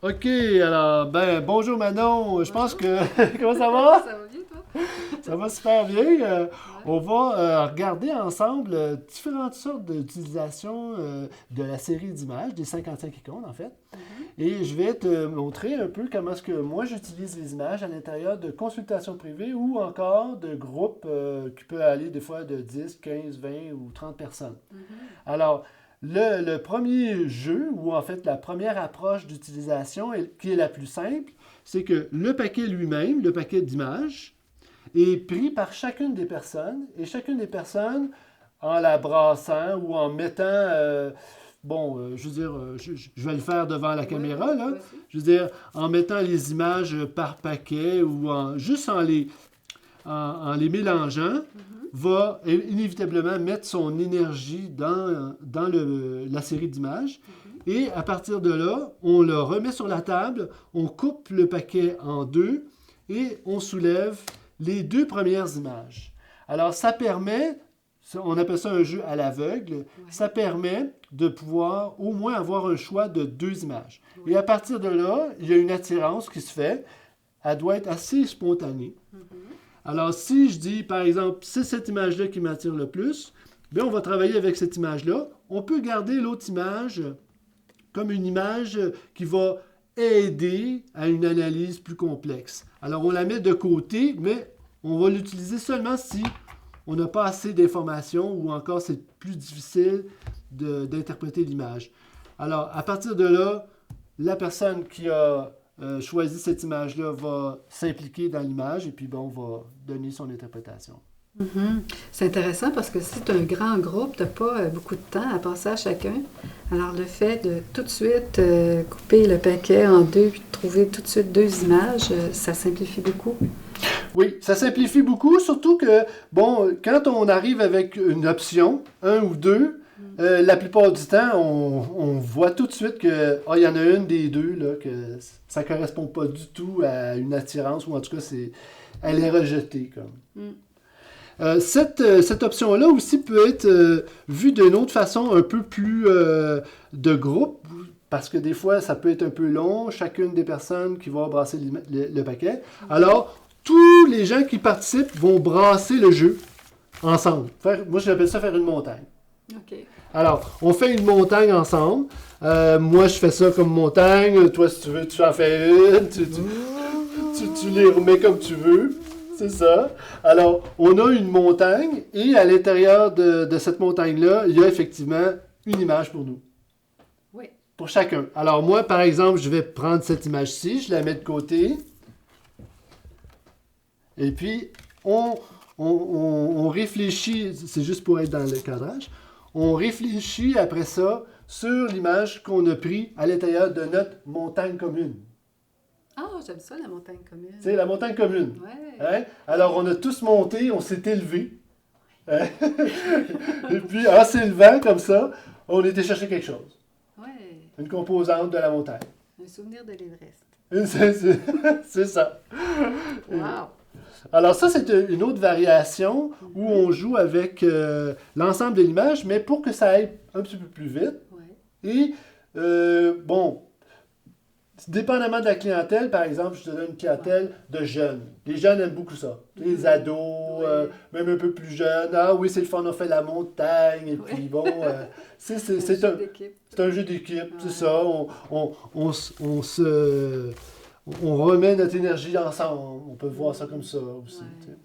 OK, alors, bonjour Manon. Je pense que... Comment ça va? Ça va bien, toi? Ça va super bien. Ouais. On va regarder ensemble différentes sortes d'utilisation de la série d'images, des 55 icônes en fait. Mhm. Et je vais te montrer un peu comment est-ce que moi j'utilise les images à l'intérieur de consultations privées ou encore de groupes qui peuvent aller des fois de 10, 15, 20 ou 30 personnes. Mhm. Alors, le premier jeu, ou en fait la première approche d'utilisation, qui est la plus simple, c'est que le paquet lui-même, le paquet d'images, est pris par chacune des personnes, et chacune des personnes, en la brassant ou en mettant, je veux dire, je vais le faire devant la Ouais, caméra, ouais, là, vas-y. je veux dire, en mettant les images par paquet ou juste en les mélangeant, Mhm. va inévitablement mettre son énergie dans la série d'images. Mhm. Et à partir de là, on le remet sur la table, on coupe le paquet en deux et on soulève les deux premières images. Alors ça permet, on appelle ça un jeu à l'aveugle, ça Ouais, permet de pouvoir au moins avoir un choix de deux images. Et ouais. à partir de là, il y a une attirance qui se fait. Elle doit être assez spontanée. Mhm. Alors, si je dis, par exemple, c'est cette image-là qui m'attire le plus, bien, on va travailler avec cette image-là. On peut garder l'autre image comme une image qui va aider à une analyse plus complexe. Alors, on la met de côté, mais on va l'utiliser seulement si on n'a pas assez d'informations ou encore c'est plus difficile d'interpréter l'image. Alors, à partir de là, la personne qui a choisi cette image-là va s'impliquer dans l'image et puis bon, on va donner son interprétation. Mhm. C'est intéressant parce que si tu as un grand groupe, tu n'as pas beaucoup de temps à passer à chacun. Alors le fait de tout de suite couper le paquet en deux puis de trouver tout de suite deux images, ça simplifie beaucoup. Oui, ça simplifie beaucoup, surtout que, bon, quand on arrive avec une option, un ou deux, Mm. la plupart du temps, on voit tout de suite que, ah, il y en a une des deux, là, que ça ne correspond pas du tout à une attirance, ou en tout cas, elle est rejetée, comme. Mm. Cette option-là aussi peut être vue d'une autre façon, un peu plus de groupe, parce que des fois, ça peut être un peu long, chacune des personnes qui vont brasser le paquet. Mhm. Alors, tous les gens qui participent vont brasser le jeu ensemble. Moi, j'appelle ça faire une montagne. OK. Alors, on fait une montagne ensemble. Moi, je fais ça comme montagne. Toi, si tu veux, tu en fais une. Tu les remets comme tu veux. C'est ça. Alors, on a une montagne et à l'intérieur de cette montagne-là, il y a effectivement une image pour nous. Oui. Pour chacun. Alors, moi, par exemple, je vais prendre cette image-ci, je la mets de côté. Et puis, on réfléchit, c'est juste pour être dans le cadrage, on réfléchit après ça sur l'image qu'on a prise à l'intérieur de notre montagne commune. Ah, j'aime ça, la montagne C'est commune. la montagne commune. Ouais. Hein? Alors, on a tous monté, on s'est élevé. Hein? Et puis, en s'élevant comme ça, on était chercher quelque chose. Ouais. Une composante de la montagne. Un souvenir de l'Everest. C'est ça. Wow. Alors ça, c'est une autre variation où Mhm. on joue avec l'ensemble de l'image, mais pour que ça aille un petit peu plus vite. Ouais. Et bon, dépendamment de la clientèle, par exemple, je te donne une Ouais. clientèle de jeunes. Les jeunes aiment beaucoup ça. Les Mhm. ados, Ouais. même un peu plus jeunes. Ah oui, c'est le fun, on fait la montagne. Et puis Ouais. bon, Un jeu d'équipe. c'est un jeu d'équipe, c'est Ouais. ça. On remet notre énergie ensemble. On peut voir ça comme Mhm. ça aussi. Tu sais. Ouais.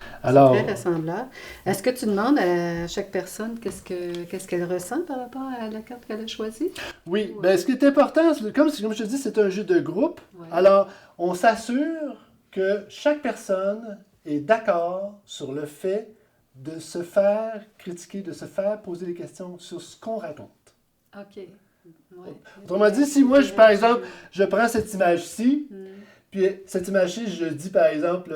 C'est très Alors, rassembleur. Est-ce que tu demandes à chaque personne qu'est-ce qu'elle ressent par rapport à la carte qu'elle a choisie? oui, Ouais. ben, ce qui est important, comme je te dis, c'est un jeu de groupe. Ouais. Alors, on s'assure que chaque personne est d'accord sur le fait de se faire critiquer, de se faire poser des questions sur ce qu'on raconte. OK. Ouais. Autrement dit, si Les moi, par règles du exemple, jeu. je prends cette image-ci, Hmm. puis cette image-ci, je dis par exemple,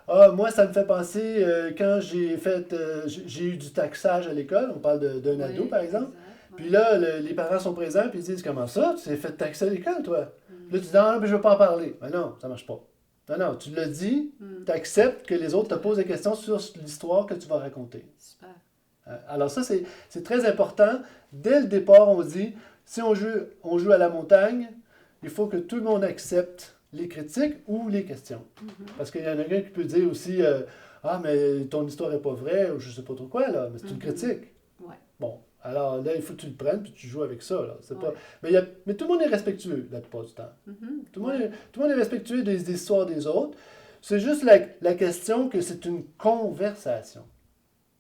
ah, moi, ça me fait penser quand j'ai eu du taxage à l'école, on parle d'un ado Oui, par exemple, exact. puis Ouais. là, les parents sont présents, puis ils disent, comment ça, tu t'es fait taxer à l'école, toi? Puis là, tu Hmm. dis, non, mais je veux pas en parler. Ben non, ça marche pas. Non, non, tu le dis, Hmm. tu acceptes que les autres te C'est vrai. posent des questions sur l'histoire que tu vas raconter. Super. Alors ça, c'est très important. Dès le départ, on dit, si on joue à la montagne, il faut que tout le monde accepte les critiques ou les questions. Parce qu'il y en a quelqu'un qui peut dire aussi ah, mais ton histoire n'est pas vraie, ou je sais pas trop quoi, là, mais c'est une critique. Ouais. Bon, alors là, il faut que tu le prennes puis tu joues avec ça. Là. C'est Ouais. pas... mais tout le monde est respectueux la plupart du temps. Tout le monde est respectueux des histoires des autres. C'est juste la question que c'est une conversation.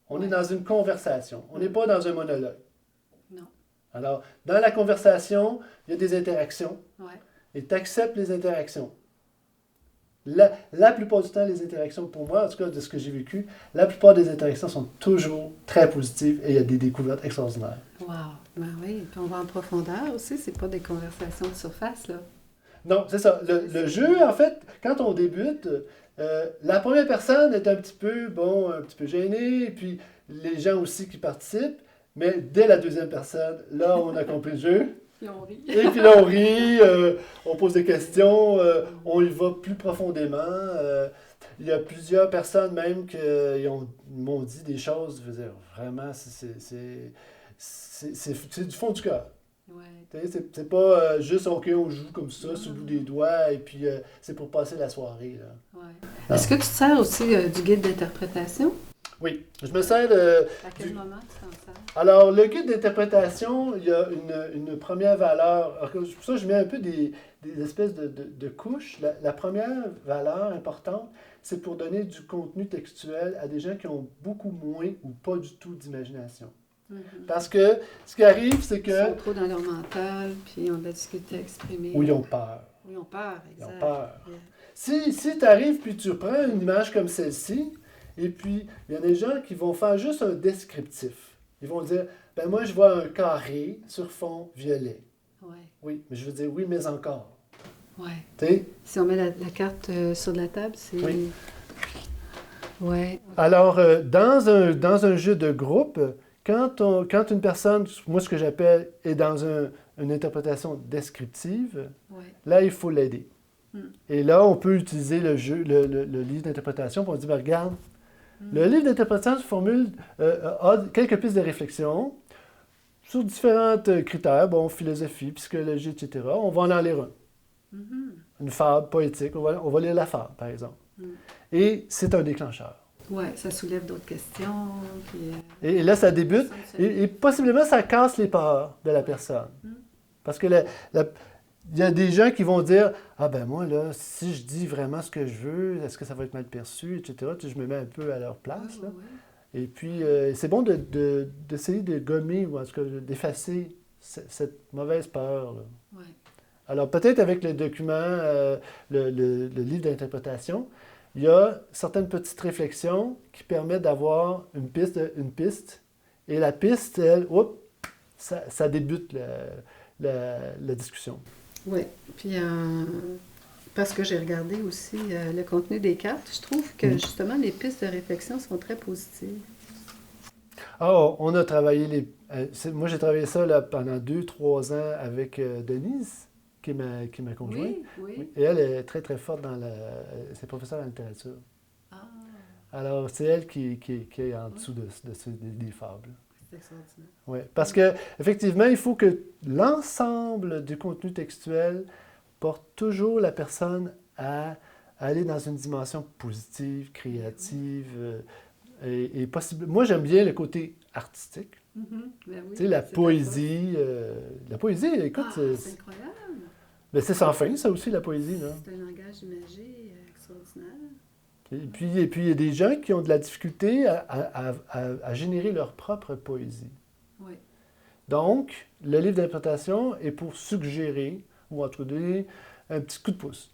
On est dans une conversation. On n'est pas dans un monologue. Non. Alors, dans la conversation, il y a des interactions. Ouais. Et tu acceptes les interactions. La plupart du temps, les interactions, pour moi, en tout cas de ce que j'ai vécu, la plupart des interactions sont toujours très positives et il y a des découvertes extraordinaires. Wow! Ben oui, puis on va en profondeur aussi, c'est pas des conversations de surface, là. Non, c'est ça. Le jeu, en fait, quand on débute, la première personne est un petit peu gênée, et puis les gens aussi qui participent, mais dès la deuxième personne, là, on a compris le jeu. Puis on rit. Et puis là, on rit, on pose des questions, on y va plus profondément. Il y a plusieurs personnes même qui m'ont dit des choses, je veux dire, vraiment, c'est du fond du cœur. Ouais. C'est pas juste, OK, on joue comme ça, sur le bout des doigts, et puis c'est pour passer la soirée. Là. Ouais. Est-ce que tu te sers aussi du guide d'interprétation? Oui, je me sers de... À quel moment tu t'en sers? Alors, le guide d'interprétation, il y a une première valeur. Alors, pour ça, je mets un peu des espèces de couches. La première valeur importante, c'est pour donner du contenu textuel à des gens qui ont beaucoup moins ou pas du tout d'imagination. Parce que ce qui arrive, c'est que... Ils sont trop dans leur mental, puis on va discuter, exprimer. Ou ils ont peur. Oui, ils ont peur, exact. Ils ont peur. Yeah. Si tu arrives puis tu prends une image comme celle-ci, et puis il y a des gens qui vont faire juste un descriptif. Ils vont dire, ben moi je vois un carré sur fond violet. Ouais. Oui, mais je veux dire oui, mais encore. Ouais. Tu sais? Si on met la carte sur la table, c'est... Oui. Ouais. Alors, dans un jeu de groupe, quand une personne, moi ce que j'appelle, est dans une interprétation descriptive, Ouais. là il faut l'aider. Et là, on peut utiliser le livre d'interprétation pour dire, ben, regarde, le livre d'interprétation formule a quelques pistes de réflexion sur différents critères, philosophie, psychologie, etc. On va en lire un. Une fable poétique, on va lire la fable, par exemple. Et c'est un déclencheur. Oui, ça soulève d'autres questions. Puis, et là, ça débute, et possiblement, ça casse les peurs de la personne. Parce que il y a des gens qui vont dire « Ah ben moi, là, si je dis vraiment ce que je veux, est-ce que ça va être mal perçu, etc. » Tu sais, je me mets un peu à leur place. Là. Et puis, c'est bon d'essayer de gommer, ou en tout cas d'effacer cette mauvaise peur. Là. Ouais. Alors, peut-être avec le document, le livre d'interprétation, il y a certaines petites réflexions qui permettent d'avoir une piste. Et la piste, elle, ça débute la discussion. Oui, puis parce que j'ai regardé aussi le contenu des cartes, je trouve que justement les pistes de réflexion sont très positives. Ah, on a travaillé moi, j'ai travaillé ça là, pendant 2-3 ans avec Denise, qui est ma conjointe. Oui. Et elle est très, très forte c'est professeure en littérature. Ah, Alors, c'est elle qui est en dessous des fables. c'est extraordinaire. Oui, parce que effectivement, il faut que l'ensemble du contenu textuel porte toujours la personne à aller dans une dimension positive, créative, et possible. Moi, j'aime bien le côté artistique. Ben oui, Tu sais, la poésie. La poésie, écoute, c'est incroyable. Mais c'est sans fin, ça aussi, la poésie. Là. C'est un langage imagé extraordinaire. Et puis, il y a des gens qui ont de la difficulté à générer leur propre poésie. Oui. Donc, le livre d'interprétation est pour suggérer, ou en tout cas donner un petit coup de pouce.